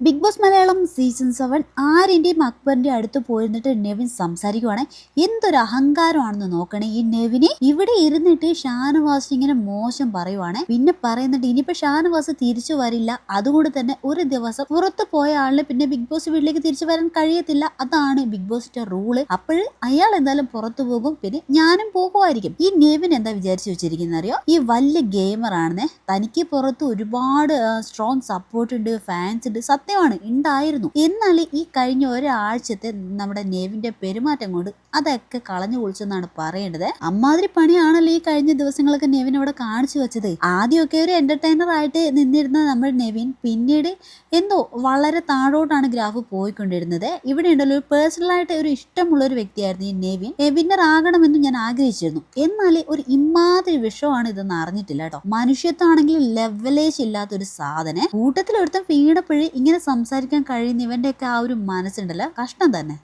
Big boss Malayalam season 7 ആര്യന്റെയും അക്ബറിന്റെ അടുത്ത് പോയിരുന്നിട്ട് നെവിൻ സംസാരിക്കുവാണ്. എന്തൊരു അഹങ്കാരമാണെന്ന് നോക്കണേ ഈ നെവിന്. ഇവിടെ ഇരുന്നിട്ട് ഷാനവാസ് ഇങ്ങനെ മോശം പറയുവാണ്. പിന്നെ പറയുന്നുണ്ട് ഇനിയിപ്പോ ഷാനവാസ് തിരിച്ചു വരില്ല, അതുകൊണ്ട് തന്നെ ഒരു ദിവസം പുറത്തു പോയ ആളിന് പിന്നെ ബിഗ് ബോസ് വീട്ടിലേക്ക് തിരിച്ചു വരാൻ കഴിയത്തില്ല. അതാണ് ബിഗ് ബോസിന്റെ റൂള്. അപ്പോൾ അയാൾ എന്തായാലും പുറത്തു പോകും, പിന്നെ ഞാനും പോകുമായിരിക്കും. ഈ നെവിൻ എന്താ വിചാരിച്ചു വെച്ചിരിക്കുന്നത് അറിയോ? ഈ വലിയ ഗെയിമർ ആണെന്നേ, തനിക്ക് പുറത്ത് ഒരുപാട് സ്ട്രോങ് സപ്പോർട്ട് ഉണ്ട്, ഫാൻസ് ഉണ്ട്, സത്യമാണ് ഉണ്ടായിരുന്നു. എന്നാൽ ഈ കഴിഞ്ഞ ഒരാഴ്ചത്തെ നമ്മുടെ നെവിന്റെ പെരുമാറ്റം കൊണ്ട് അതൊക്കെ കളഞ്ഞു കുളിച്ചെന്നാണ് പറയേണ്ടത്. അമ്മാതിരി പണിയാണല്ലോ ഈ കഴിഞ്ഞ ദിവസങ്ങളൊക്കെ നെവിൻ അവിടെ കാണിച്ചു വെച്ചത്. ആദ്യമൊക്കെ ഒരു എന്റർടൈനർ ആയിട്ട് നിന്നിരുന്ന നമ്മുടെ നെവിൻ പിന്നീട് എന്തോ വളരെ താഴോട്ടാണ് ഗ്രാഫ് പോയിക്കൊണ്ടിരുന്നത്. ഇവിടെ ഉണ്ടല്ലോ ഒരു പേഴ്സണലായിട്ട് ഒരു ഇഷ്ടമുള്ള ഒരു വ്യക്തിയായിരുന്നു ഈ നെവിൻ. വിന്നർ ആകണമെന്ന് ഞാൻ ആഗ്രഹിച്ചിരുന്നു. എന്നാൽ ഒരു ഇമാതിരി വിഷമാണ് ഇതെന്ന് അറിഞ്ഞിട്ടില്ല കേട്ടോ. മനുഷ്യത്വമാണെങ്കിൽ ലെവലേജ് ഇല്ലാത്തൊരു സാധനം. കൂട്ടത്തിൽ ഒരുത്തം വീണപ്പോഴേ ഇങ്ങനെ സംസാരിക്കാൻ കഴിയുന്ന ഇവന്റെ ഒക്കെ ആ ഒരു മനസ്സുണ്ടല്ലോ, കഷ്ടം തന്നെ.